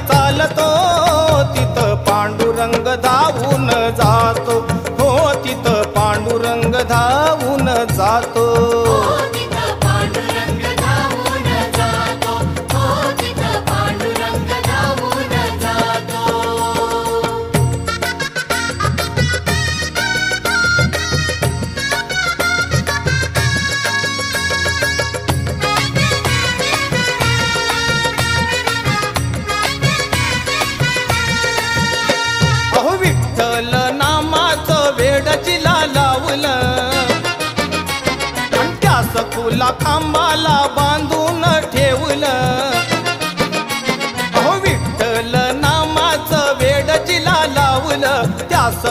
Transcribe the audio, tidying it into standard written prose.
चालतो तिथं पांडुरंग धावून जातो, हो तिथं पांडुरंग धावून जातो. विठ्ठल नामाचं वेड जिला लावलं आणि त्या सखूला खांबा